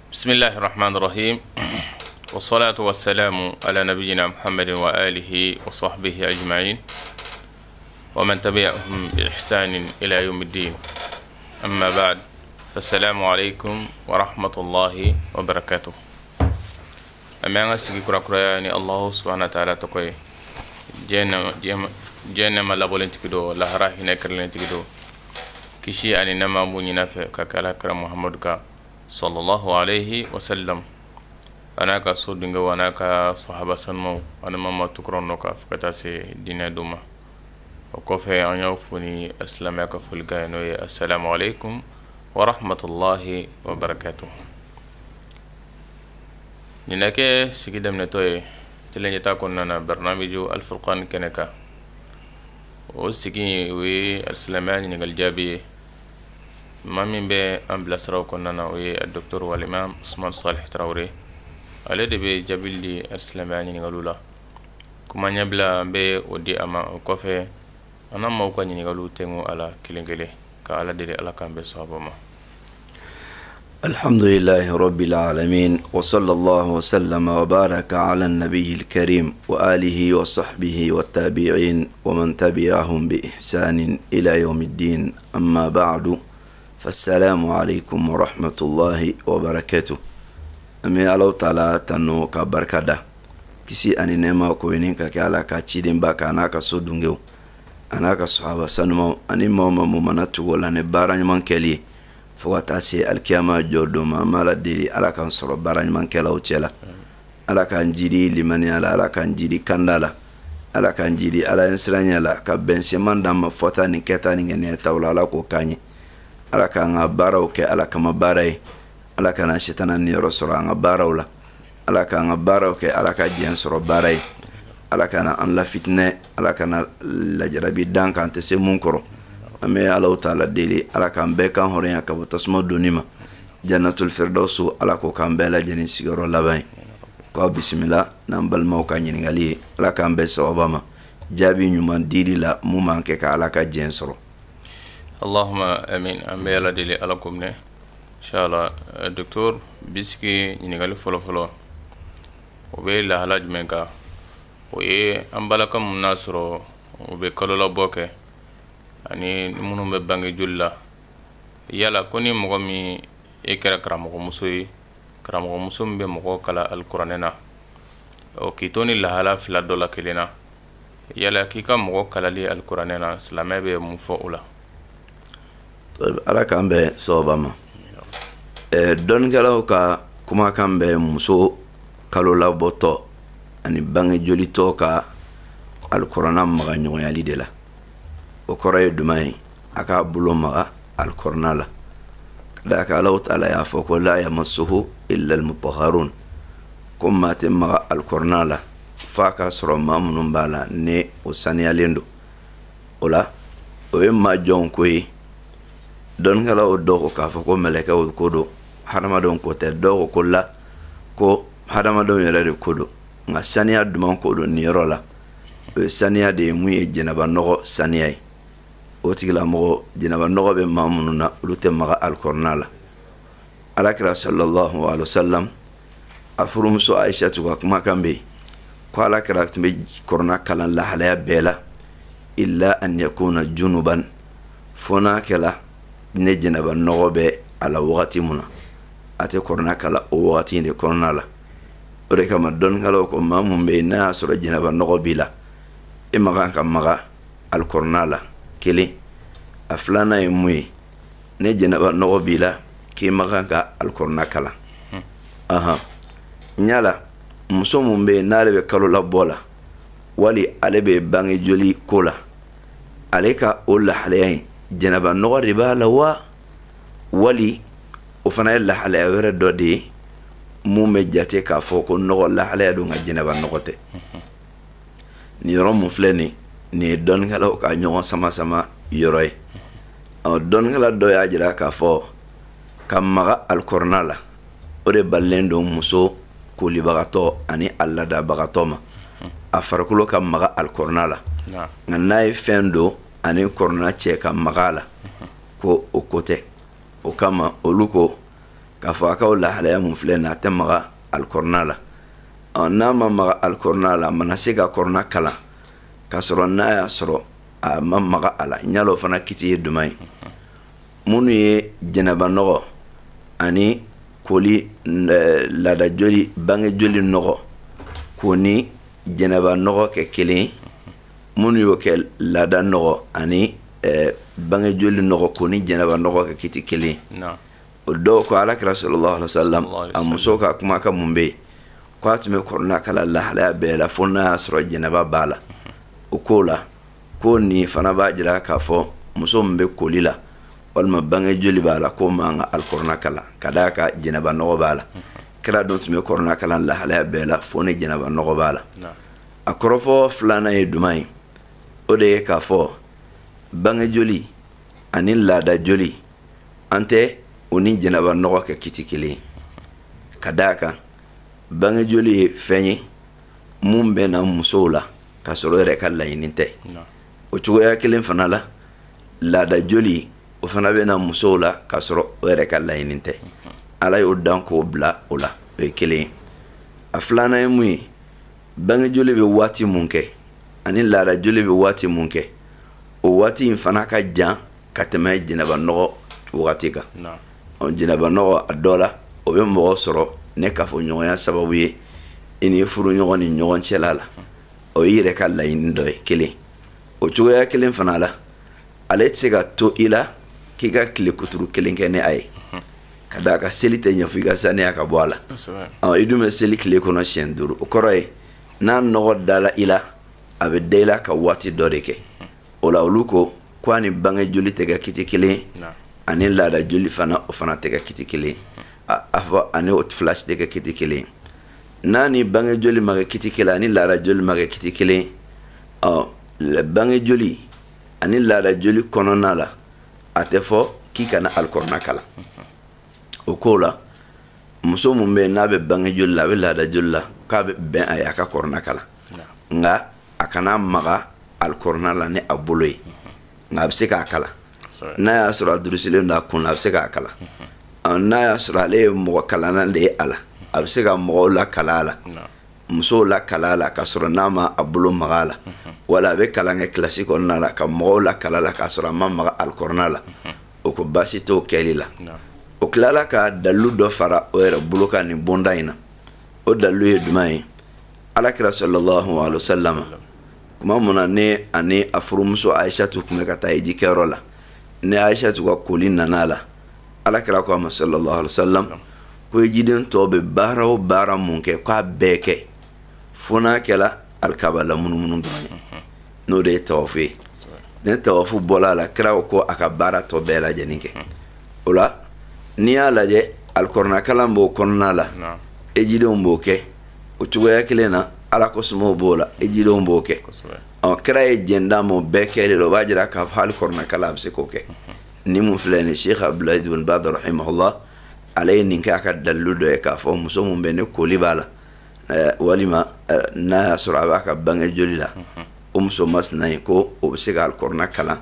بسم الله الرحمن الرحيم والصلاة والسلام على نبينا محمد وآله وصحبه أجمعين ومن تبعهم بإحسان إلى يوم الدين. أما بعد، فالسلام عليكم ورحمة الله وبركاته. أما أنسي كرا يعني الله سبحانه وتعالى تقول جنة ما لابولين تكدو لهرا هنا كرلين تكدو كشي أني نما بني نافع ككلا كرم محمد كا صلى الله عليه وسلم. أنا كصدق وأنا كصحابة سنمو أنا ما تكرر نوكا فكتا سي دين دوما وكفي أن يوفني أسلام يكفل كأنه السلام عليكم ورحمة الله وبركاته. نناكي سكيدم نتوي تلين يتاكون لنا برنامج الفرقان كنكا وسكي وي السلامان نقل جابي ما من بي أمبلا سراو كننا وي الدكتور والإمام عثمان صالح تراوري على دبي جابيل دي السلامان نقلولا كما نبلا بي ودي أما وكفي أنا موكا نقلو تنغو على كلنجلي كالا دي على كان بصابما. الحمد لله رب العالمين وصلى الله وسلم وبارك على النبي الكريم وآله وصحبه والتابعين ومن تبعهم بإحسان إلى يوم الدين. أما بعد، فالسلام عليكم ورحمة الله وبركاته. أمي الله تعالى تنو كبركة كسي أني نما كوينين كالا كاتشيدين باكا أنا كسودونجو أنا كصحابة سنمو أني موما ممناتو ولا نبارا نمان كلي فواتاسي الكياما جودو ما لا ديري على كان صرو بارا نمان كلا وچلا على كان جيري لمن على كان جيري كندالا على كان جيري على انسرانيا لا كبنسي من دام فوتاني كتاني ني تاولا لا كو كاني على كان باراو كي على كما باراي على كان شيطان ني رسول ان باراو لا على كان باراو كي على كان جين صرو باراي على كان ان لا فتنه على كان لا جربي دان كان تسي منكرو أمي الله تعالى ديلي على كان بكان هوريا كبو تسمو دونيما جنة الفردوس على كو كان بلا جنين سيغرو لباي كو بسم الله نمبل موكا نينغالي على كان بس اوباما جابي نيومان ديلي لا مومان كيكا على كا جنسرو. اللهم امين. أمي الله ديلي على كومني ان شاء الله. الدكتور بيسكي نينغالي فلو فلو وبي لا حلاج منكا وي امبالكم ناصرو وبي كلولا بوكي ani munu be bangi julla yala koni mogo mi ekera karamogo musoyi karamogo muso be mogo kala alquranena o kitoni lahala fila dola kelena yala kika mogo kalali alquranena salame be mufo ula ala kambe sobama don galaw ka kuma kambe muso kalola boto ani bangi jolito ka alqurana maga nyoyali de la o koray dumay aka bulo maga alqur'ana la da ka Allah ta'ala ya fa ko la yamassuhu illa almutahharun kuma timma alqur'ana la fa ka soro mamunun bala ne o saniya lendo ola o yemma jon koyi don kala o do ka fa ko malaka o kodo harama don ko te do ko la ko harama don yere de kodo nga saniya duman kodo ni rola o saniya de mu e jenaba no saniya o tigila mogo jinaba nogo be mamununa ulute maga alqur'ana la alakira sallallahu alaihi wasallam afurum so aisha tuka kuma kambe ko alakira tumbe qur'ana kalan la halaya bela illa an yakuna junuban fona kala ne jinaba nogo be ala waqti muna ate qur'ana kala o waqti de qur'ana la ore kama don kala ko mamun be na so jinaba nogo bila e maga kam maga alqur'ana la kele aflana yemwe ne jenaba nogo bila ki maga ga alqur'ana kala aha nyala muso mumbe nale be kalo la bola wali alebe bangi joli kola aleka olla halayen jenaba nogo riba la wali o fana la halaya were dodi mume jate ka foko nogo la halaya do nga jenaba nogote ni rom fleni ni don gala ka nyon sama sama yoroy o don gala do ya jira ka fo kam maga alqur'ana la o de balendo muso ko libagato ani alla da bagatoma afarkulo kam maga alqur'ana la nganay fendo ani qur'ana che kam maga la ko o kote o kama oluko k'a fɔ a ka o lahalaya mun filɛ nin a tɛ maga alikɔrɔna la n'a ma maga alikɔrɔna la a mana se ka kɔrɔna kalan k'a sɔrɔ n'a y'a sɔrɔ a ma maga a la ɲalɔ fana kiti ye duman ye minnu ye jɛnɛba nɔgɔ ani koli laada joli bange joli nɔgɔ k'o ni jɛnɛba nɔgɔ kɛ kelen ye minnu y'o kɛ laada nɔgɔ ani bange joli nɔgɔ k'o ni jɛnɛba nɔgɔ kɛ kiti kelen ye o dɔw ko alakira sallallahu alaihi wasallam a muso ka kuma ka mun bɛ yen ko a tun bɛ kɔrɔna kala lahalaya bɛɛ la fo n'a y'a sɔrɔ jɛnɛba b'a la o ko la ko nin fana b'a jira k'a fɔ muso min bɛ koli la walima bange joli b'a la ko man ka alikɔrɔna kalan ka d'a ka jɛnɛba nɔgɔ b'a la kira dun tun bɛ kɔrɔna kalan lahalaya bɛɛ la fo ni jɛnɛba nɔgɔ b'a la a kɔrɔfɔ filanan ye duman ye o de ye k'a fɔ bange joli ani laada joli an tɛ o ni jɛnɛba nɔgɔ kɛ kiti kelen ye ka d'a kan bange joli ye fɛn ye mun bɛ na musow la k'a sɔrɔ o yɛrɛ ka laɲini tɛ o cogoya kelen fana la laada joli o fana bɛ na musow la k'a sɔrɔ o yɛrɛ ka laɲini tɛ ala y'o dan k'o bila o la o ye kelen ye a filanan ye mun ye bange joli bɛ waati mun kɛ ani laada joli bɛ waati mun kɛ o waati in fana ka jan ka tɛmɛ jɛnɛba nɔgɔ wagati kan jɛnɛba nɔgɔ a dɔ la o bɛ mɔgɔ sɔrɔ ne kafoɲɔgɔnya sababu ye i ni furuɲɔgɔn ni ɲɔgɔn cɛla la o y'i yɛrɛ ka laɲini dɔ ye kelen o cogoya kelen fana la ale tɛ se ka to i la k'i ka tile kuturu kelen kɛ ni a ye ka d'a kan seli tɛ ɲɛ fo i ka saniya ka bɔ a la i dun bɛ seli tile kɔnɔ siɲɛ 5 o kɔrɔ ye n'a nɔgɔ dala i la a bɛ da i la ka waati dɔ de kɛ o la olu ko a ni bange joli tɛ kɛ kiti kelen ye ani laada joli fana o fana tɛ kɛ kiti kelen ye a fɔ ani o fila si tɛ kɛ kiti kelen ye n'a ni bange joli ma kɛ kiti kelen ani laada joli ma kɛ kiti kelen ye bange joli ani laada joli kɔnɔna la a tɛ fɔ k'i kana alikɔrɔna kalan o ko la muso mun bɛ yen n'a bɛ bange joli la a bɛ laada joli la k'a bɛ bɛn a ye a ka kɔrɔna kalan nka a kana maga alikɔrɔna la ni a bolo ye nka a bɛ se k'a kalan n'a y'a sɔrɔ a durusilen don a kun na a bɛ se k'a kalan n'a y'a sɔrɔ ale ye mɔgɔ kalanna de ye a la a bɛ se ka mɔgɔw la kalan a la musow la kalan a la k'a sɔrɔ n'a ma a bolo maga a la wala a bɛ kalan kɛ kilasi kɔnɔna la ka mɔgɔw la kalan a la k'a sɔrɔ a ma maga alikɔrɔna la o ko baasi t'o kɛli la o tilala ka dalilu dɔ fara o yɛrɛ bolo kan nin bonda in na o dalilu ye jumɛn ye alakira sallallahu alaihi wasallam kuma mun na ne ani a furumuso ayisatu tun bɛ ka taa hiji kɛyɔrɔ la ne ayisatu ka koli nana a la alakira ko a ma sallallahu alaihi wasallam ko hijiden tɔ bɛ baara o baara mun kɛ k'a bɛɛ kɛ fo n'a kɛla alikaba la munumunu dɔrɔn ye n'o de ye tawafu ye ne tawafu bɔla a la kira ko a ka baara tɔ bɛɛ lajɛlen kɛ o la n'i y'a lajɛ alikɔrɔna kalan b'o kɔnɔna la hijidenw b'o kɛ o cogoya kelen na ala kosɔmɔw b'o la hijidenw b'o kɛ kira ye jɛn d'a ma o bɛɛ kɛli la o b'a jira k'a fɔ hali kɔrɔna kalan a bɛ se k'o kɛ ni mun filɛ nin Sheikh Abdulaziz bin Baz rahimahullah ale ye nin kɛ a ka dalilu dɔ ye k'a fɔ muso mun bɛ ne koli b'a la walima n'a y'a sɔrɔ a b'a ka bange joli la o muso masina ye ko o bɛ se ka alikɔrɔna kalan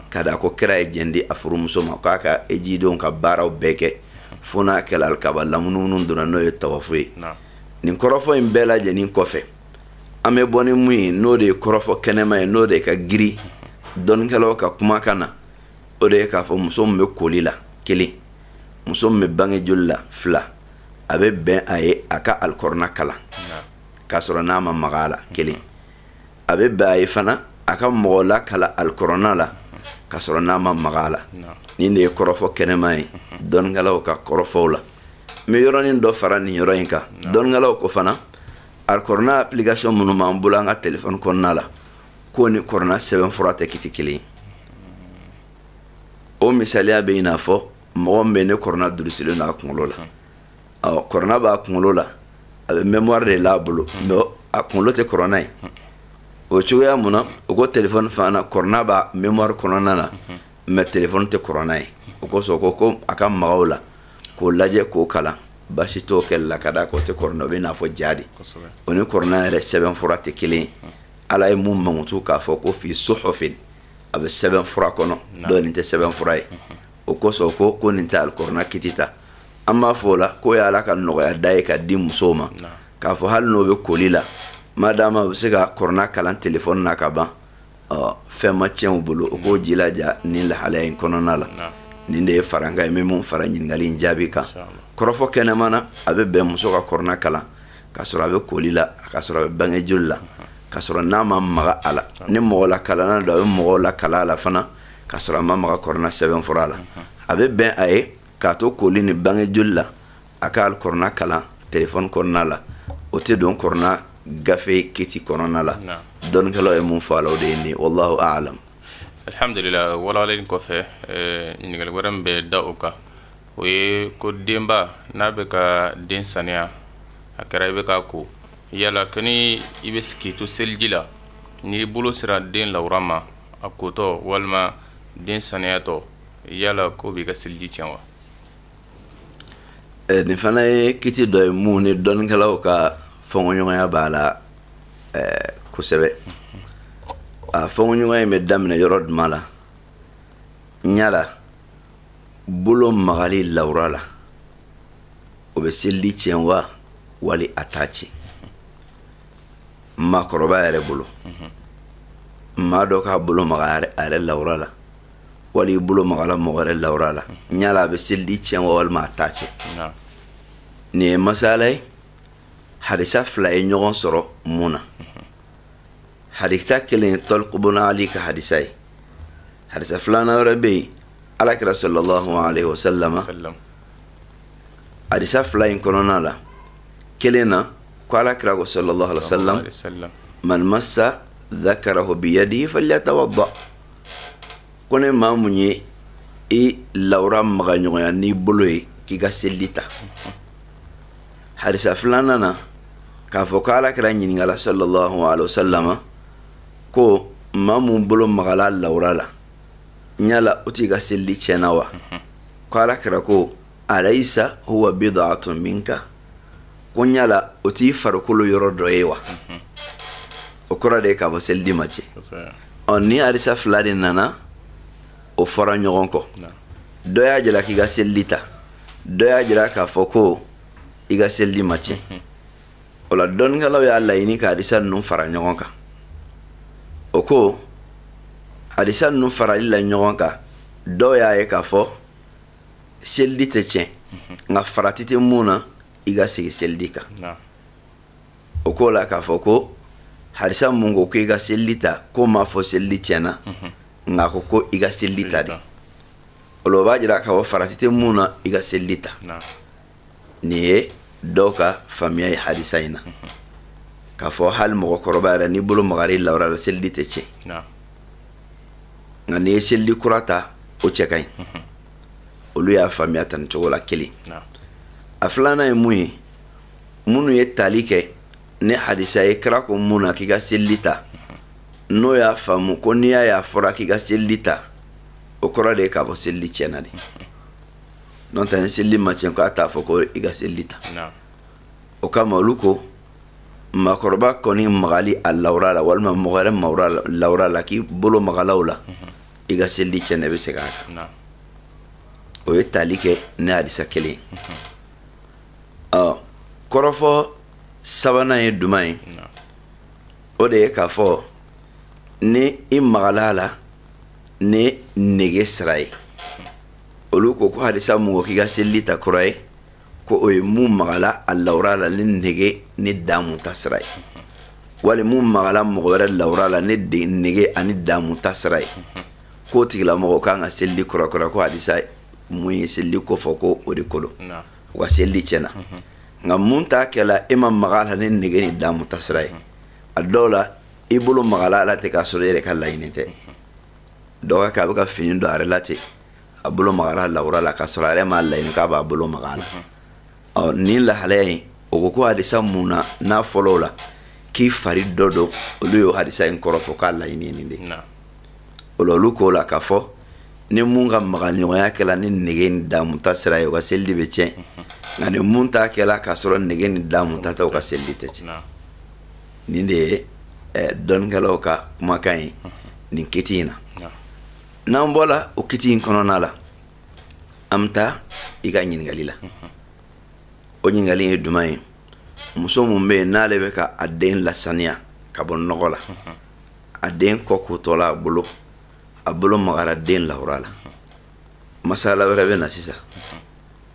ka da ko kira ye jɛn di a furumuso ma k'a ka hijidenw ka baaraw bɛɛ kɛ fo n'a kɛla alikaba lamunumunu dɔrɔn n'o ye tawafu ye nin kɔrɔfɔ in bɛɛ lajɛlen kɔfɛ an bɛ bɔ ni mun ye n'o de ye kɔrɔfɔ kɛnɛma ye n'o de ka giri dɔnnikɛlaw ka kumakan na o de ye k'a fɔ muso min bɛ koli la 1 muso min bɛ bange joli la 2 a bɛ bɛn a ye a ka alikɔrɔna kalan k'a sɔrɔ n'a ma maga a la 1 a bɛ bɛn a ye fana a ka mɔgɔ la kalan alikɔrɔna la k'a sɔrɔ n'a ma maga a la nin de ye kɔrɔfɔ kɛnɛma ye dɔnnikɛlaw ka kɔrɔfɔw la n bɛ yɔrɔnin dɔ fara nin yɔrɔ in kan dɔnnikɛlaw ko fana alikɔrɔna application minnu b'an bolo an ka telefɔni kɔnɔna la k'o ni kɔrɔna sɛbɛnfura tɛ kiti kelen ye o misaliya bɛ i n'a fɔ mɔgɔ min bɛ ne kɔrɔna durusilen don a kunkolo la kɔrɔna b'a kunkolo la a bɛ mémoire de l'a bolo mais a kunkolo tɛ kɔrɔna ye o cogoya mun na o ko telefɔni fana kɔrɔna b'a mémoire kɔnɔna na mais telefɔni tɛ kɔrɔna ye o kosɔn ko a ka maga o la k'o lajɛ k'o kalan baasi t'o kɛli la ka d'a kan o tɛ kɔrɔna o bɛ n'a fɔ ja de o ni kɔrɔna yɛrɛ sɛbɛnfura tɛ kelen ye ala ye mun mankutu k'a fɔ ko fi suhufin a bɛ sɛbɛnfura kɔnɔ dɔ nin tɛ sɛbɛnfura ye o kosɔn ko nin tɛ alikɔrɔna kiti ta amma fola ko ya ala ka nɔgɔya da ye ka di musow ma k'a fɔ hali n'o bɛ koli la madama bɛ se ka kɔrɔna kalan telefɔni na ka ban fɛn ma tiɲɛ u bolo o k'o jilaja nin lahalaya in kɔnɔna la nin de ye faranka ye min mun fara ɲininkali in jaabi kan kɔrɔfɔ kɛnɛmana a bɛ bɛn muso ka kɔrɔna kalan k'a sɔrɔ a bɛ koli la k'a sɔrɔ a bɛ bange joli la k'a sɔrɔ n'a ma maga a la ni mɔgɔ la kalanna don a bɛ mɔgɔw la kala a la fana k'a sɔrɔ a ma maga kɔrɔna sɛbɛnfura la a bɛ bɛn a ye k'a to koli ni bange joli la a ka kɔrɔna kalan telefɔni kɔnɔna la o tɛ don kɔrɔna gafe kiti kɔnɔna la dɔnnikɛlaw ye mun fɔ a la o de ye nin ye wallahu a'lam. Alhamdulillah walawalen kɔfɛ ɲininkali wɛrɛ min bɛ da o kan o ye ko denba n'a bɛ ka den saniya a kɛra i bɛ k'a ko yala kani i bɛ k'i to seliji la n'i bolo sera den lawura ma a kotɔ walima den saniyatɔ yala ko b'i ka seliji tiɲɛ wa. Nin fana ye kiti dɔ ye mun ni dɔnnikɛlaw ka fɔnkɔɲɔgɔnya b'a la kosɛbɛ a fɔnkɔɲɔgɔnya in bɛ daminɛ yɔrɔ jumɛn la ɲala bolo magali lawura la o bɛ seliji tiɲɛ wa wali a t'a tiɲɛ maakɔrɔba yɛrɛ bolo maa dɔ k'a bolo maga a yɛrɛ lawura la wali i bolo magala mɔgɔ wɛrɛ lawura la ɲala a bɛ seliji tiɲɛ wa walima a t'a tiɲɛ nin ye masala ye hadisa fila ye ɲɔgɔn sɔrɔ mun na hadisa kelen tɔlqubuna ali ka hadisa ye hadisa filanan wɛrɛ bɛ yen alakira sallallahu alaihi wasallama hadisa fila in kɔnɔna la kelen na ko alakira ko sallallahu alaihi wasallam man massa dhakarahu biyadihi falyatawadda ko ne maa mun ye i lawura maga ɲɔgɔnya n'i bolo ye k'i ka seli ta hadisa filanan na k'a fɔ ko alakira ɲininkala sallallahu alaihi wasallama ko maa mun bolo magala lawura la ɲala o t'i ka seli tiɲɛna wa ko alakira ko alaysa huwa bid'atun minka ko ɲala o t'i farikolo yɔrɔ dɔ ye wa o kɔrɔ de ye k'a fɔ seliji ma tiɲɛ ni hadisa fila de nana o fɔra ɲɔgɔn kɔ dɔ y'a jira k'i ka seliji ta dɔ y'a jira k'a fɔ ko i ka seliji ma tiɲɛ o la dɔnnikɛlaw y'a laɲini ka hadisa ninnu fara ɲɔgɔn kan o ko hadisa ninnu farali la ɲɔgɔn kan dɔw y'a ye k'a fɔ seliji tɛ tiɲɛ nka farati tɛ mun na i ka segi seliji kan o ko la k'a fɔ ko hadisa mun ko k'i ka seliji ta ko m'a fɔ seliji tiɲɛna nka ko i ka seliji ta de o la o b'a jira k'a fɔ farati tɛ mun na i ka seliji ta nin ye dɔw ka faamuya ye hadisa in na k'a fɔ hali mɔgɔkɔrɔba yɛrɛ n'i bolo magari lawura la seliji tɛ tiɲɛ nka n'i ye seliji kura ta o cɛ ka ɲi olu y'a faamuya tan ni cogo la kelen a filanan ye mun ye minnu ye tali kɛ ni hadisa ye kira ko mun na k'i ka seliji ta n'o y'a faamu ko n'i y'a fɔra k'i ka seliji ta o kɔrɔ de ye k'a fɔ seliji tiɲɛna de n'o tɛ ni seliji ma tiɲɛ k'a t'a fɔ ko i ka seliji ta o kama olu ko maakɔrɔba kɔni magali a lawura la walima mɔgɔ wɛrɛ lawura la k'i bolo magalaw la i ka seliji tiɲɛna i bɛ segin a kan o ye tali kɛ ni hadisa kelen kɔrɔfɔ sabanan ye duman ye o de ye k'a fɔ ni i magala la ni nege sira ye olu ko hadisa mun ko k'i ka seliji ta kɔrɔ ye ko o ye mun magala a lawura la ni nege ni damu ta sira ye wali mun magala mɔgɔ wɛrɛ lawura la ni nege ani damu ta sira ye k'o tigilamɔgɔ kan ka seliji kɔrɔ ko hadisa mun ye seliji ko fɔ ko o de kolo o ka seliji tiɲɛna nka mun t'a kɛla e ma maga la ni nege ni damu ta sira ye a dɔw la i bolo magala ala tɛ k'a sɔrɔ i yɛrɛ ka laɲini tɛ dɔw ka a bɛ ka fini don a yɛrɛ la ten a bolo magala lawura la k'a sɔrɔ a yɛrɛ m'a laɲini k'a b'a bolo maga la nin lahalaya in o ko hadisa mun na n'a fɔlɔ la k'i fari dɔ don olu y'o hadisa in kɔrɔ fɔ k'a laɲini ye nin de o la olu k'o la k'a fɔ ni mun ka maga ɲɔgɔnya kɛla ni nege ni damu ta sira ye o ka seliji bɛ tiɲɛ nka ni mun t'a kɛla k'a sɔrɔ nege ni damu ta tɛ o ka seliji tɛ tiɲɛ nin de ye dɔnnikɛlaw ka kumakan ye nin kiti in na n'an bɔra o kiti in kɔnɔna la an bɛ taa i ka ɲininkali la o ɲininkali ye duman ye muso mun bɛ yen n'ale bɛ ka a den lasaniya ka bɔ nɔgɔ la a den kɔ kutɔla a bolo magara den lahora la masala wɛrɛ bɛ na sisan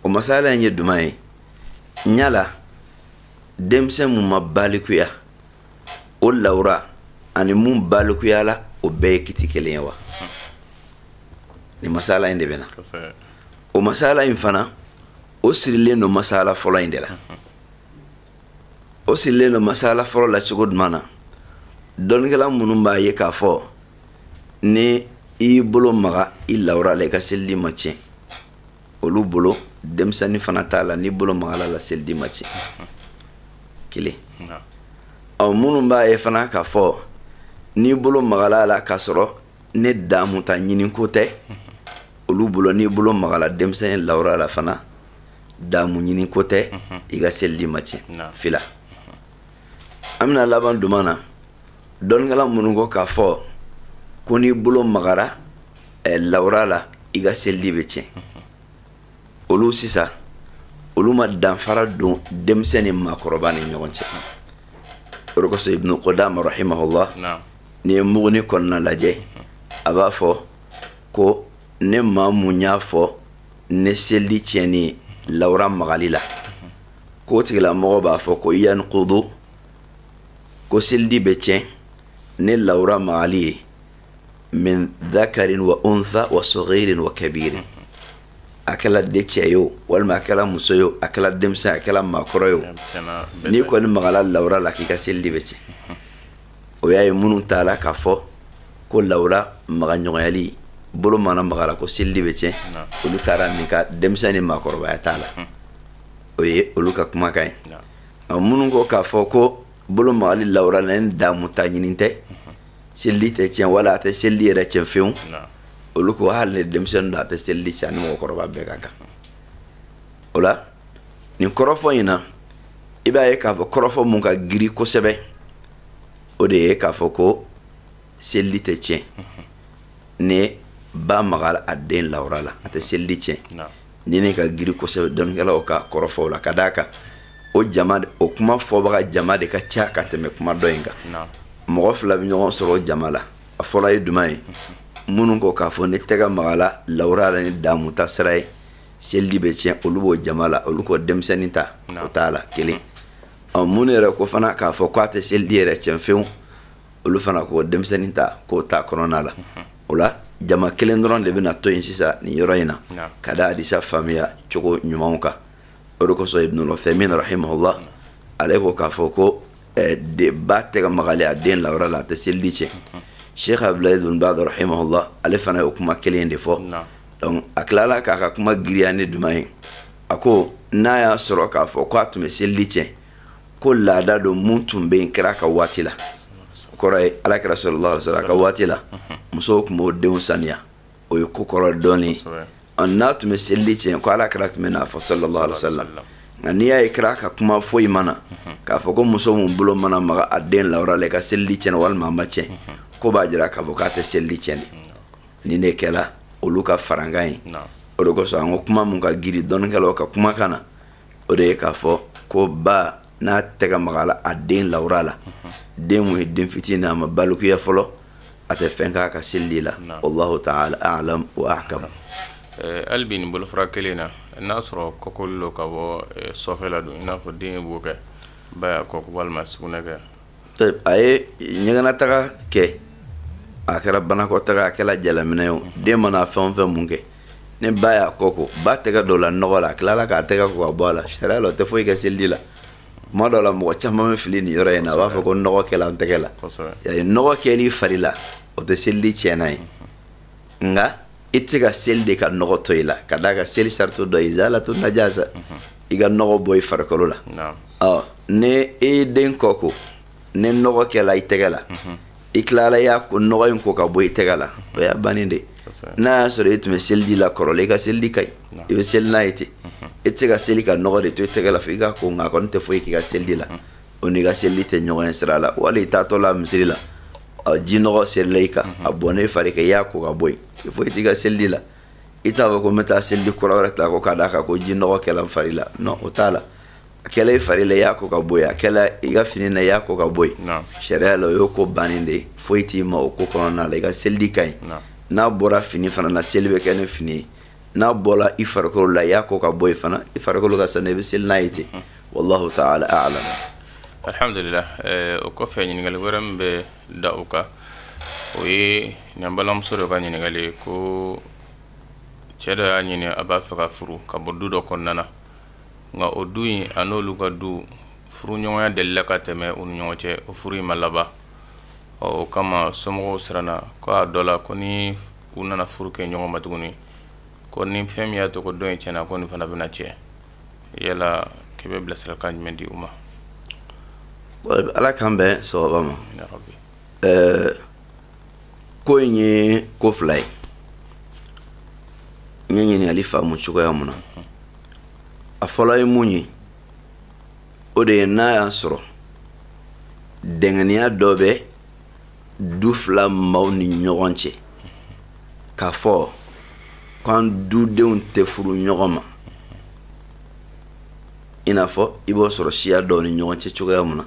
o masala in ye duman ye ɲala denmisɛn mun ma balikuya o lahora ani mun balikuya la o bɛɛ ye kiti kelen ye wa ni masala in de bɛ na o masala in fana o sirilen do masala fɔlɔ in de la o sirilen do masala fɔlɔ la cogo duman na dɔnnikɛla minnu b'a ye k'a fɔ ni i bolo maga i lawura la i ka selidi ma tiɲɛ olu bolo denmisɛnnin fana t'a la n'i bolo magala la selidi ma tiɲɛ kelen minnu b'a ye fana k'a fɔ n'i bolo magala la k'a sɔrɔ ne damu ta ɲini ko tɛ olu bolo n'i bolo magala denmisɛnnin lawura la fana damu ɲini ko tɛ i ka selidi ma tiɲɛ fila an bɛna laban duman na dɔnnikɛla minnu ko k'a fɔ ko n'i bolo magara lawura la i ka selidi bɛ tiɲɛ olu sisan olu ma danfara don denmisɛn ni maakɔrɔba ni ɲɔgɔn cɛ o de kosɔn ibnu qudama rahimahullah ni ye muguni kɔnɔna lajɛ a b'a fɔ ko ne maa mun y'a fɔ ne selidi tiɲɛni lawura magali la k'o tigilamɔgɔ b'a fɔ ko yanqudu ko selidi bɛ tiɲɛ ne lawura magali ye min dhakarin wa untha wa saghirin wa kabirin a kɛla de cɛ ye o walima a kɛla muso ye o a kɛla denmisɛn a kɛla maakɔrɔ ye o n'i kɔni magala lawura la k'i ka selidi bɛ tiɲɛ o y'a ye minnu t'a la k'a fɔ ko lawura magaɲɔgɔnyali bolo mana magala ko selidi bɛ tiɲɛ olu taara min ka denmisɛn ni maakɔrɔbaya t'a la o ye olu ka kumakan ye minnu ko k'a fɔ ko bolo magali lawura la ni damu ta ɲini tɛ selidi tɛ tiɲɛ wala a tɛ selidi yɛrɛ tiɲɛ fewu olu ko hali ni denmisɛnnin don a tɛ selidi tiɲɛ ani mɔgɔkɔrɔba bɛɛ ka kan o la nin kɔrɔfɔ in na i b'a ye k'a fɔ kɔrɔfɔ mun ka giri kosɛbɛ o de ye k'a fɔ ko selidi tɛ tiɲɛ ni ba maga a den lawura la a tɛ selidi tiɲɛ ni ne ka giri kosɛbɛ dɔnnikɛlaw ka kɔrɔfɔw la ka d'a kan o jama o kuma fɔbaga jama de ka ca ka tɛmɛ kuma dɔ in kan mɔgɔ fila bɛ ɲɔgɔn sɔrɔ o jama la a fɔlɔ ye duman ye minnu ko k'a fɔ ne tɛgɛ magala lawura la ni damu ta sira ye selidi bɛ tiɲɛ olu b'o jama la olu ko denmisɛnnin ta o t'a la kelen minnu yɛrɛ ko fana k'a fɔ k'a tɛ selidi yɛrɛ tiɲɛ fewu olu fana ko denmisɛnnin ta k'o t'a kɔnɔna la o la jama kelen dɔrɔn de bɛna to yen sisan nin yɔrɔ in na ka da hadisa faamuya cogo ɲumanw kan o de kosɔn ibnu uthaymin rahimahullah ale ko k'a fɔ ko ba tɛgɛ magali a den lawura la a tɛ selidi tiɲɛ sheikh abdulayi ibn baz rahimahullah ale fana ye o kuma kelen de fɔ donc a tilala k'a ka kuma giriya ni duman ye a ko n'a y'a sɔrɔ k'a fɔ ko a tun bɛ selidi tiɲɛ ko laada don mun tun bɛ yen kɛra a ka waati la o kɔrɔ ye alakira sallallahu alaihi wasallam a ka waati la musow tun b'o denw saniya o ye ko kɔrɔ dɔɔni n'a tun bɛ selidi tiɲɛ ko alakira tun bɛ n'a fɔ sallallahu alaihi wasallam nka n'i y'a ye kɛra ka kuma foyi mana k'a fɔ ko muso mun bolo mana maga a den lawura la i ka selidi tiɲɛ walima a ma tiɲɛ ko b'a jira k'a fɔ k'a tɛ selidi tiɲɛ ni ne kɛla olu ka farankan ye o de kosɔn an ko kuma mun ka giri dɔnnikɛlaw ka kumakan na o de ye k'a fɔ ko ba n'a tɛgɛ magala a den lawura la den mun ye den fitinin a ma balikuya fɔlɔ a tɛ fɛn k'a ka selidi la wallahu ta'ala a'lam wa ahkam hali bi nin bolofara kelen na n'a sɔrɔ kɔkɔli lo ka bɔ sɔfɛ la don i n'a fɔ den ye b'o kɛ ba y'a kɔkɔ walima sugunɛ kɛ a ye ɲɛgɛnna taga kɛ a kɛra banakɔtaga a kɛra jalaminɛ ye den mana fɛn o fɛn mun kɛ ne ba y'a kɔkɔ ba tɛgɛ dɔ la nɔgɔ la a tilala k'a tɛgɛ ko ka bɔ a la sariya la o tɛ foyi kɛ selidi la kuma dɔw la mɔgɔ caman bɛ fili nin yɔrɔ in na a b'a fɔ ko nɔgɔ kɛla an tɛgɛ la nɔgɔ kɛli fari la o tɛ selidi tiɲɛna ye nka i tɛ se ka seli de ka nɔgɔ to i la ka d'a kan seli sarito dɔ izalatu najasa i ka nɔgɔ bɔ i farikolo la ni e ye den kɔkɔ ni nɔgɔ kɛla i tɛgɛ la i tilala i y'a ko nɔgɔ in ko ka bɔ i tɛgɛ la o y'a bannen de n'a y'a sɔrɔ e tun bɛ selidi la kɔrɔlen i ka selidi ka ɲi i bɛ seli n'a ye ten e tɛ se ka seli ka nɔgɔ de to i tɛgɛ la fo i ka ko nka a kɔni tɛ foyi k'i ka selidi la o n'i ka selidi tɛ ɲɔgɔn ye sira la wali i taatɔ la misiri la ji nɔgɔ serila i kan a bɔnnen fari kɛ i y'a ko ka bɔ yen i foyi t'i ka selidi la i t'a fɔ ko n bɛ taa selidi kura wɛrɛ ta ko k'a d'a kan ko ji nɔgɔ kɛla n fari la non o t'a la kɛla i fari la y'a ko ka bɔ a kɛla i ka fini na y'a ko ka bɔ sariya la o y'o ko bannen de foyi t'i ma o ko kɔnɔna la i ka selidi ka ɲi n'a bɔra fini fana na seli bɛ kɛ ni fini ye n'a bɔra i farikolo la y'a ko ka bɔ fana i farikolo ka sanu i bɛ seli n'a ye ten wallahu ta'ala a'lam. Alhamdulillah o kɔfɛ ɲininkali wɛrɛ min bɛ da o kan o ye nin balimamuso dɔ ka ɲininkali ko cɛ dɔ y'a ɲini a b'a fɛ ka furu ka bɔ du dɔ kɔnɔna na nka o du in a n'olu ka du furuɲɔgɔnya delila ka tɛmɛ u ni ɲɔgɔn cɛ o furu in ma laban o kama somɔgɔw siranna ko a dɔ la ko ni u nana furu kɛ ɲɔgɔn ma tuguni ko ni fɛn min y'a to ko dɔ in tiɲɛna ko nin fana bɛna tiɲɛ yala k'i bɛ bilasiralikan jumɛn di u ma? Ala k'an bɛn sababa ma. Ko in ye ko fila ye n ye ɲininkali faamu cogoya mun na a fɔlɔ ye mun ye o de ye n'a y'a sɔrɔ dɛngɛniya dɔ bɛ du fila maaw ni ɲɔgɔn cɛ k'a fɔ k'an dudenw tɛ furu ɲɔgɔn ma i n'a fɔ i b'o sɔrɔ siya dɔw ni ɲɔgɔn cɛ cogoya mun na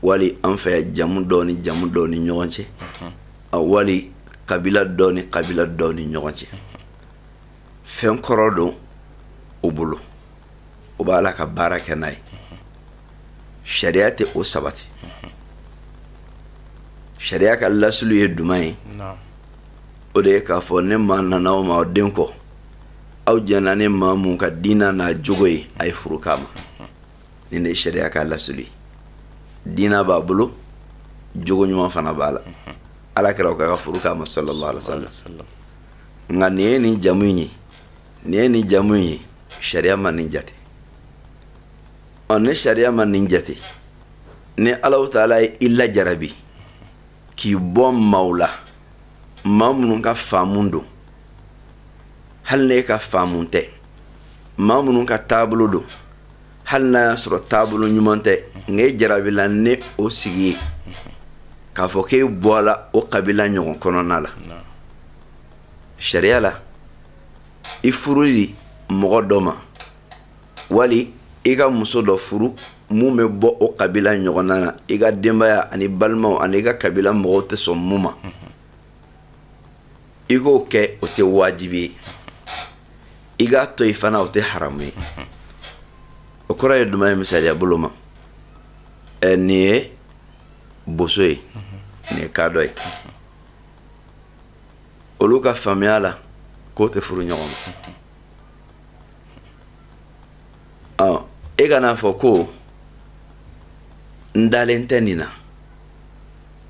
wali an fɛ jamu dɔw ni ɲɔgɔn cɛ wali kabila dɔw ni ɲɔgɔn cɛ fɛn kɔrɔ don o bolo o b'a la ka baara kɛ n'a ye sariya tɛ o sabati sariya ka lasulu ye duman ye o de ye k'a fɔ ne maa nana o ma o den kɔ aw jɛna ne maa mun ka diina n'a jogo ye a ye furu k'a ma nin de ye sariya ka lasulu ye diina b'a bolo jogo ɲuman fana b'a la ala kɛra o ka furu k'a ma sallallahu alaihi wasallam nka nin ye nin jamu ye sariya ma nin jate ne sariya ma nin jate ni Allahu Ta'ala ye i lajarabi k'i bɔ maaw la maa minnu ka faamu don hali ne ka faamu tɛ maa minnu ka taabolo don hali n'a y'a sɔrɔ taabolo ɲuman tɛ nka e jarabila ne o sigi ye k'a fɔ k'e bɔla o kabila ɲɔgɔn kɔnɔna la sariya la i furuli mɔgɔ dɔ ma wali i ka muso dɔ furu mun bɛ bɔ o kabila ɲɔgɔnna na i ka denbaya ani balimaw ani i ka kabila mɔgɔw tɛ sɔn mun ma i k'o kɛ o tɛ wajibi ye i k'a to yen fana o tɛ haramu ye o kɔrɔ ye jumɛn ye misaliya bolo ma nin ye boso ye nin ye kadɔ ye olu ka faamuya la k'o tɛ furu ɲɔgɔn ma e kana fɔ ko n dalen tɛ nin na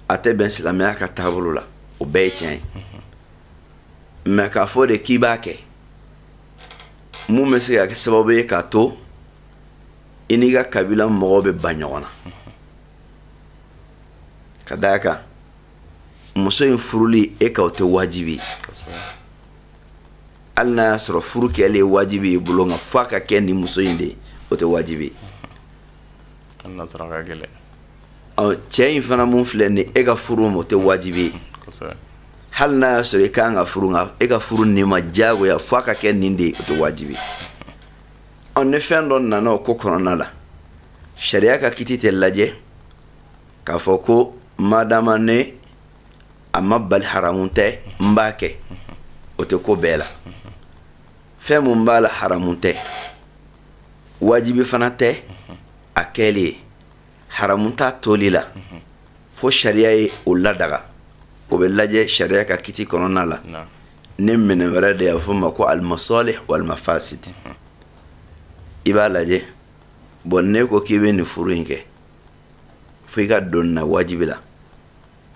a tɛ bɛn silamɛya ka taabolo la o bɛɛ ye tiɲɛ ye mɛ k'a fɔ de k'i b'a kɛ mun bɛ se ka kɛ sababu ye k'a to i n'i ka kabila mɔgɔw bɛ ba ɲɔgɔn na ka d'a kan muso in furuli e ka o tɛ wajibi ye hali n'a y'a sɔrɔ furu kɛlen ye wajibi ye bolo nka f'a ka kɛ ni muso in de ye o tɛ wajibi ye cɛ in fana mun filɛ ni e ka furu ma o tɛ wajibi ye hali n'a y'a sɔrɔ i kan ka furu nka e ka furu nin ma diyagoya f'a ka kɛ nin de ye o tɛ wajibi ye ni fɛn dɔ nana o ko kɔnɔna la sariya ka kiti tɛ lajɛ k'a fɔ ko madama ne a ma bali haramu tɛ n b'a kɛ o tɛ ko bɛɛ la fɛn mun b'a la haramu tɛ wajibi fana tɛ a kɛli ye haramu t'a toli la fo sariya ye o ladaga o bɛ lajɛ sariya ka kiti kɔnɔna la ni minɛ wɛrɛ de y'a fɔ ma ko almasalih walmafasid i b'a lajɛ ne ko k'i bɛ nin furu in kɛ fo i ka don na wajibi la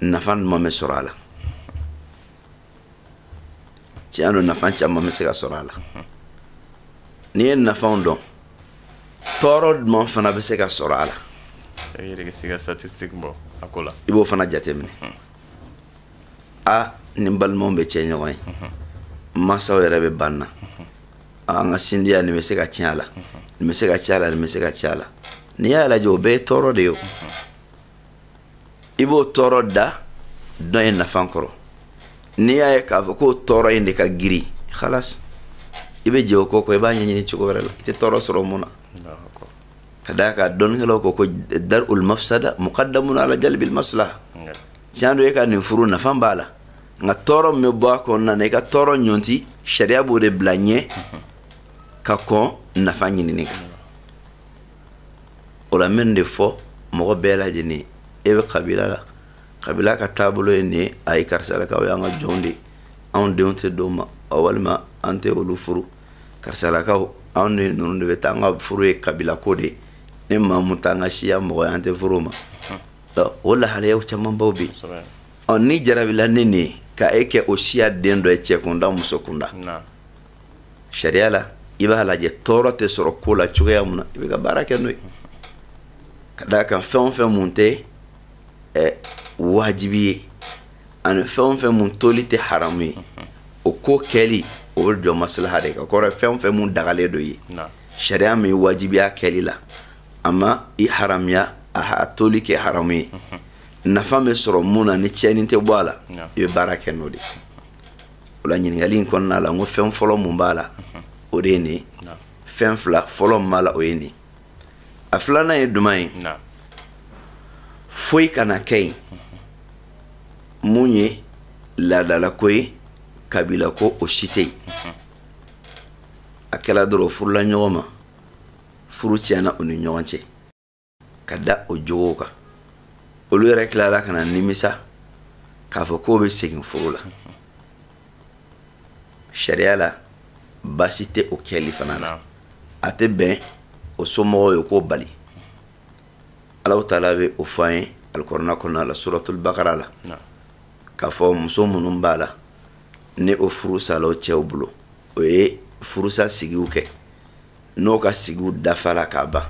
nafa ɲuman bɛ sɔrɔ a la tiɲɛ don nafa caman bɛ se ka sɔrɔ a la n'i ye nafaw dɔn tɔɔrɔ ɲuman fana bɛ se ka sɔrɔ a la i b'o fana jateminɛ nin balimaw bɛ cɛ ɲɔgɔn ye mansaw yɛrɛ bɛ ban na an ka sindiya nin bɛ se ka tiɲɛ a la nin bɛ se ka tiɲɛ a la nin bɛ se ka tiɲɛ a la n'i y'a lajɛ o bɛɛ ye tɔɔrɔ de ye o i b'o tɔɔrɔ da dɔn ye nafa kɔrɔ n'i y'a ye k'a fɔ k'o tɔɔrɔ in de ka girin halas i bɛ jɛ o kɔ i b'a ɲɛɲini cogo wɛrɛ la i tɛ tɔɔrɔ sɔrɔ mun na kadaka don kala ko darul mafsada muqaddamun ala jalbil maslaha tiando e ka ni furu na fambala nga toro me bo ko na ne ka toro nyonti sharia bo de blanye ka ko na fanyi ni ka ola men de fo mo bela jini e be kabila ka tabulo ni ay karsala ka ya nga jonde on de onte doma awalma ante olu furu karsala ka on ne non de tanga furu e kabila ko de ne mamuta nga shia mo ante furu ma wala hale ya chama bawbi on ni jarabila nene ka eke o shia dendo e chekunda musokunda sharia la iba la je toro te soro kola chuga ya muna ibe ka baraka no kada kan fɛn munte wajibi an fɛn mun toli te harami o ko kɛli o bɛ jɔ maslaha de ka kɔrɔ fɛn mun dagale do ye sharia mi wajibiya kɛli la amma i haramiya a toli ke harami nafa bɛ sɔrɔ mun na ni tiɲɛni tɛ bɔ a la i bɛ baara kɛ n'o de o la ɲininkali in kɔnɔna la n ko fɛn fɔlɔ mun b'a la o de ye nin fɛn fila fɔlɔ mun b'a la o ye nin a filanan ye duman ye foyi kana kɛ yen mun ye laadala ko ye kabila ko o si tɛ yen a kɛla dɔrɔn furula ɲɔgɔn ma furu tiɲɛna u ni ɲɔgɔn cɛ ka da o jogow kan olu yɛrɛ tilara ka na nimisa k'a fɔ k'o bɛ segin furu la sariya la baasi tɛ o kɛli fana na a tɛ bɛn o somɔgɔw ye k'o bali Allahu taala bɛ o fɔ an ye alikɔrɔna kɔnɔna la suratul bakara la k'a fɔ muso minnu b'a la ni o furu sala o cɛw bolo o ye furusa sigiw kɛ n'o ka sigiw dafara k'a ban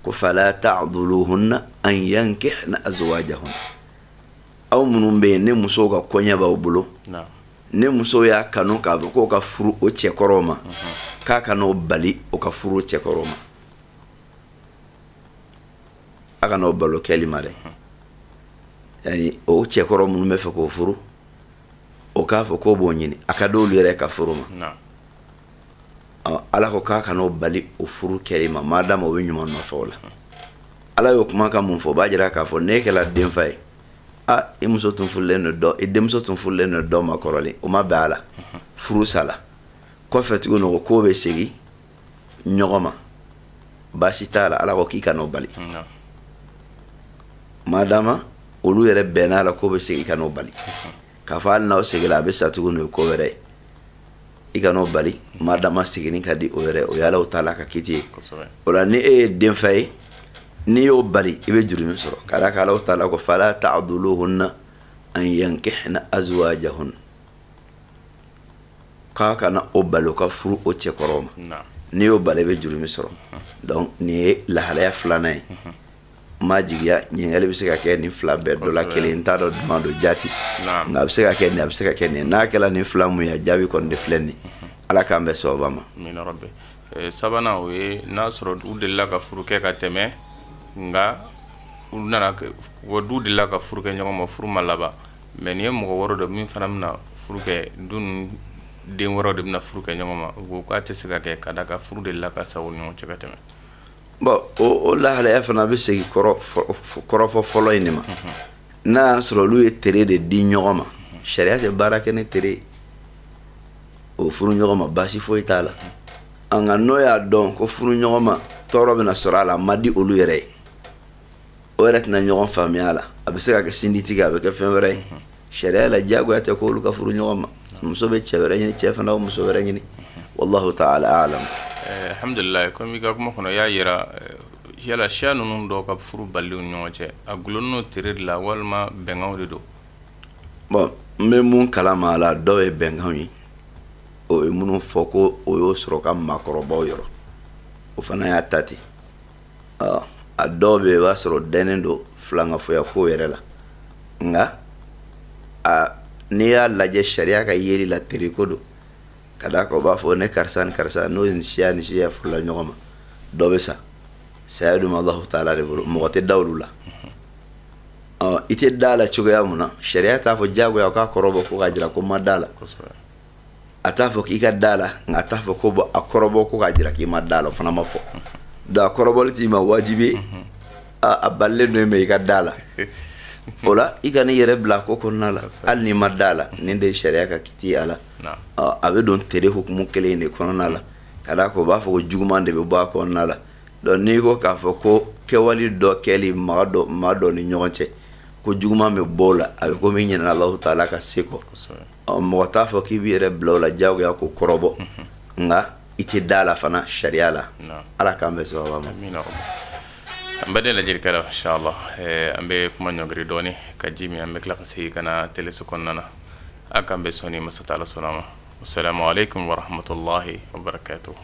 ko fala ta'dhuluhunna an yankihna azwajahunna aw minnu bɛ yen ni musow ka kɔɲɛ b'aw bolo ni muso y'a kanu k'a fɔ k'o ka furu o cɛkɔrɔw ma k'a kan'o bali o ka furu cɛkɔrɔw ma a kan'o balo kɛli ma dɛ yani o cɛkɔrɔ minnu bɛ fɛ k'o furu o k'a fɔ k'o b'o ɲini a ka d'olu yɛrɛ ka furu ma ala ko k'a kan'o bali o furu kɛli ma madama o bɛ ɲuman nɔfɛ o la ala y'o kuma ka mun fɔ o b'a jira k'a fɔ ne kɛla denfa ye i muso tun furulen do dɔ i denmuso tun furulen do dɔ ma kɔrɔlen o ma bɛn a la furu sala kɔfɛ tuguni o k'o bɛ segin ɲɔgɔn ma baasi t'a la ala ko k'i kan'o bali madama olu yɛrɛ bɛnna la k'o bɛ segin ka n'o bali k'a fɔ hali n'aw segila a bɛ sa tuguni o ye ko wɛrɛ ye i ka n'o bali madama seginni ka di o yɛrɛ o ye Alahu taala ka kiti ye o la ni e ye denfa ye n'i y'o bali i bɛ juru min sɔrɔ ka d'a kan Alahu taala ko fala ta'dhuluhunna an yankihna azwajahunna k'a kana o bali o ka furu o cɛkɔrɔw ma n'i y'o bali i bɛ juru min sɔrɔ donc nin ye lahalaya filanan ye ma jigiya ɲininkali bɛ se ka kɛ nin fila bɛɛ dɔ la kelen t'a dɔn duman don jati nka a bɛ se ka kɛ nin a bɛ se ka kɛ nin n'a kɛla nin fila mun ye a jaabi kɔni de filɛ nin ala k'an bɛ sababa ma sabanan o ye n'a sɔrɔ u delila ka furu kɛ ka tɛmɛ nka u nana du delila ka furu kɛ ɲɔgɔn ma furu ma laban mɛ nin ye mɔgɔ wɔɔrɔ dɔ min fana bɛna furu kɛ du den wɔɔrɔ de bɛna furu kɛ ɲɔgɔn ma u ko k'a tɛ se ka kɛ ka da ka furu delila ka sa o ɲɔgɔn cɛ ka tɛmɛ bon o lahalaya fana bɛ segin kɔrɔfɔ fɔlɔ in de ma n'a y'a sɔrɔ olu ye tere de di ɲɔgɔn ma sariya tɛ baara kɛ ni tere o furu ɲɔgɔn ma baasi foyi t'a la nka n'o y'a dɔn ko furu ɲɔgɔn ma tɔɔrɔ bɛna sɔrɔ a la a ma di olu yɛrɛ ye o yɛrɛ tɛna ɲɔgɔn faamuya a la a bɛ se ka kɛ sinditigi a bɛ kɛ fɛn wɛrɛ ye sariya la diyagoya tɛ k'olu ka furu ɲɔgɔn ma muso bɛ cɛ wɛrɛ ɲini cɛ fana bɛ muso wɛrɛ ɲini wallahu ta'ala a'lam alhamdulillah komi i ka kuma kɔnɔ y'a yira yala siya ninnu dɔw ka furu baliw ni ɲɔgɔn cɛ a gulonnen do tere de la walima bɛnkanw de don bon n bɛ mun kalama a la dɔw ye bɛnkanw ye o ye minnu fɔ ko o y'o sɔrɔ ka maakɔrɔbaw yɔrɔ o fana y'a ta ten a dɔw bɛ yen i b'a sɔrɔ dɛnnen do filankafoya ko yɛrɛ la nka n'i y'a lajɛ sariya ka yeli la tere ko don ka d'a kan o b'a fɔ ne karisa ni karisa n'o ni siya furula ɲɔgɔn ma dɔ bɛ sa saya dun Allahu taala de bolo mɔgɔ tɛ da olu la i tɛ da la cogoya mun na sariya t'a fɔ diyagoya k'a kɔrɔbɔ ko k'a jira ko ma da la a t'a fɔ k'i ka da la nka a t'a fɔ ko a kɔrɔbɔ ko k'a jira k'i ma da la o fana ma fɔ da kɔrɔbɔli t'i ma wajibi a ballen do i ka da la o la i ka n'i yɛrɛ bila ko kɔnɔna la hali n'i ma da la nin de ye sariya ka kiti a la a bɛ don tere hukumu kelen in de kɔnɔna la ka d'a kan u b'a fɔ ko juguman de bɛ bɔ a kɔnɔna la donc n'i ko k'a fɔ ko kɛwale dɔ kɛli maa dɔ ni ɲɔgɔn cɛ ko juguman bɛ bɔ o la a bɛ komi i ɲinɛna Alahu taala ka se kɔ mɔgɔ t'a fɔ k'i b'i yɛrɛ bila o la diyagoya ko kɔrɔbɔ nka i tɛ da la fana sariya la ala k'an bɛ sababa ma an bɛ de lajɛli kɛra inshallah an bɛ kuma ɲɔngiri dɔɔni ka ji min an bɛ tila ka segin ka na teleso kɔnɔna na a k'an bɛ sɔnni masa taala sɔnna ma assalamu alaikum wa rahmatullahi wa barakatuh